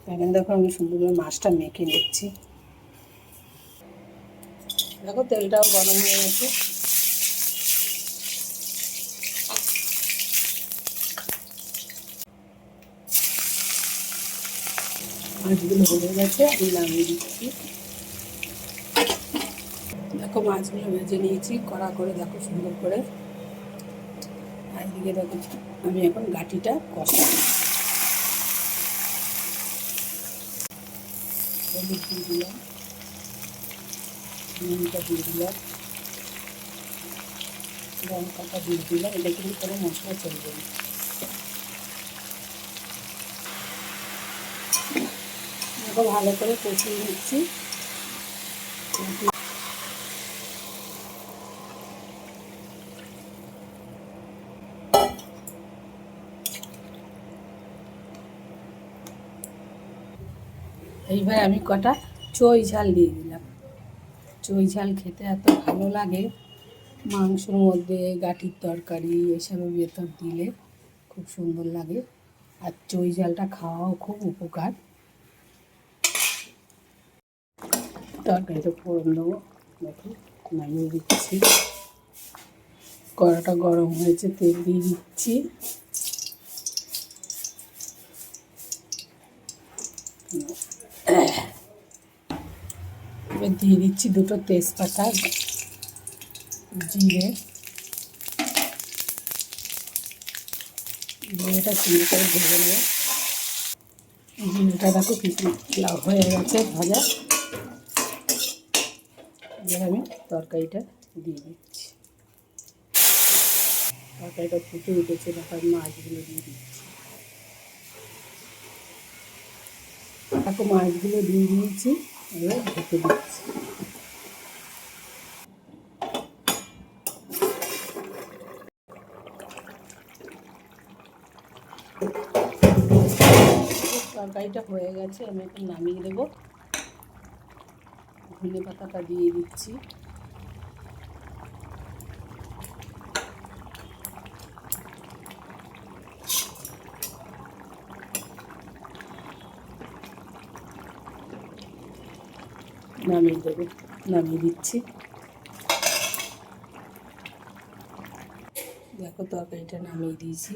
এখানে দেখো আমি সুন্দর করে মাছটা মেখে নিচ্ছি। দেখো তেলটাও গরম হয়ে গেছে। মাছগুলো হয়ে গেছে, আমি নামিয়ে দিচ্ছি। দেখো মাছগুলো ভেজে নিয়েছি কড়া করে, দেখো সুন্দর করে। আর এদিকে দেখো আমি এখন গাঁটিটা কষাবো। হলুদ দিয়ে দিলাম, নুনটা দিয়ে দিলাম, লঙ্কাটা দিয়ে দিলাম। এটা কিন্তু কোনো মশলা চলবে না। দেখো ভালো করে কষিয়ে নিচ্ছি। এইবার আমি কটা চই ঝাল দিয়ে দিলাম। চই ঝাল খেতে এত ভালো লাগে, মাংসর মধ্যে, গাঁটির তরকারি এসবের ভেতর দিলে খুব সুন্দর লাগে। আর চই ঝালটা খাওয়াও খুব উপকার। তরকারিটা ফোড়ন দেবো। দেখো নামিয়ে দিচ্ছি। কড়াটা গরম হয়েছে, তেল দিয়ে দিচ্ছি। এবার দিয়ে দিচ্ছি দুটো তেজপাতা, জিরে। জিরেটা সুন্দর করে ভেজে নেব। জিরেটা দেখো কিছু লাল হয়ে গেছে ভাজা। এবার আমি তরকারিটা দিয়ে দিচ্ছি। তরকারিটা ফুটে উঠেছে, তারপর মাছগুলো দিয়ে দিচ্ছি। দেখো মাছগুলো দিয়ে দিয়েছি, এবার ঢেকে দিচ্ছি। তরকারিটা হয়ে গেছে, আমি এখন নামিয়ে দেবো। ধনে পাতাটা দিয়ে দিচ্ছি। নামিয়ে দেবো, নামিয়ে দিচ্ছি। দেখো তরকারিটা নামিয়ে দিয়েছি।